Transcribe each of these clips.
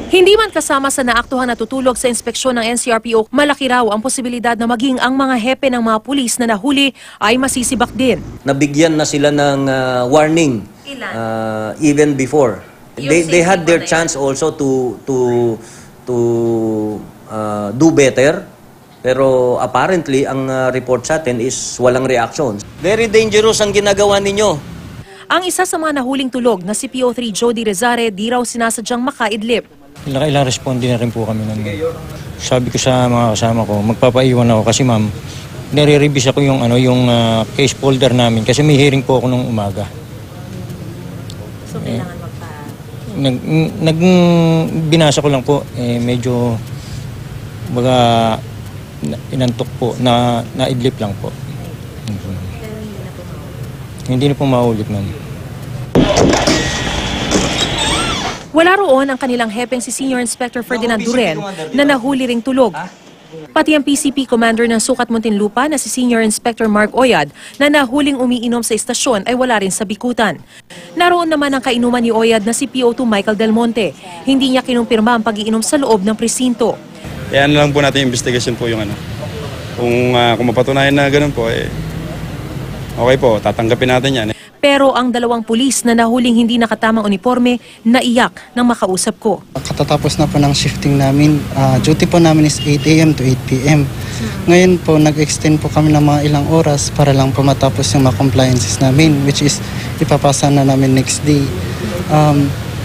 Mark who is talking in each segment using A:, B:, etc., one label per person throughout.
A: Hindi man kasama sa naaktuhang natutulog sa inspeksyon ng NCRPO, malaki raw ang posibilidad na maging ang mga hepe ng mga pulis na nahuli ay masisibak din.
B: Nabigyan na sila ng warning even before. They had their chance also to do better. Pero apparently, ang report sa atin is walang reaction. Very dangerous ang ginagawa ninyo.
A: Ang isa sa mga nahuling tulog na si PO3 Jody Rezare di raw sinasadyang makaidlip.
C: Ilang responde na rin po kami nun. Sabi ko sa mga kasama ko, magpapaiwan ako kasi ma'am, nire-revise ako yung case folder namin kasi may hearing po ako nung umaga.
A: So kailangan
C: Binasa ko lang po, medyo baga inantok po, naidlip lang po. Hindi na po maulit ma'am.
A: Wala roon ang kanilang hepeng si Senior Inspector Ferdinand Duren na nahuli ring tulog. Pati ang PCP Commander ng Sukat Muntinlupa na si Senior Inspector Mark Oyad na nahuling umiinom sa istasyon ay wala rin sa bikutan. Naroon naman ang kainuman ni Oyad na si PO2 Michael Del Monte. Hindi niya kinumpirma ang pag-iinom sa loob ng presinto.
D: Yan lang po natin investigation po yung Kung mapatunayan na ganun po, okay po, tatanggapin natin yan.
A: Pero ang dalawang pulis na nahuling hindi nakatamang uniforme, naiyak nang makausap ko.
E: Katatapos na po ng shifting namin, duty po namin is 8 a.m. to 8 p.m. Ngayon po, nag-extend po kami ng mga ilang oras para lang po matapos yung mga compliances namin, which is ipapasa na namin next day.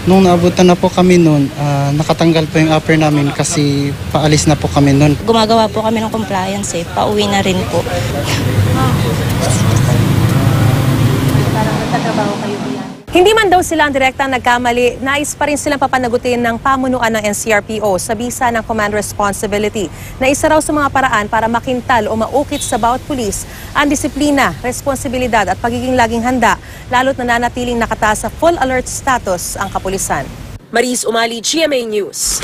E: Nung naabutan na po kami noon, nakatanggal po yung upper namin kasi paalis na po kami noon.
F: Gumagawa po kami ng compliance pauwi na rin po.
A: Hindi man daw sila ang direktang nagkamali, nais pa rin silang papanagutin ng pamunuan ng NCRPO sa bisa ng command responsibility na isa raw sa mga paraan para makintal o maukit sa bawat pulis ang disiplina, responsibilidad at pagiging laging handa, lalo't nananatiling nakataas sa full alert status ang kapulisan. Maris Umali, GMA News.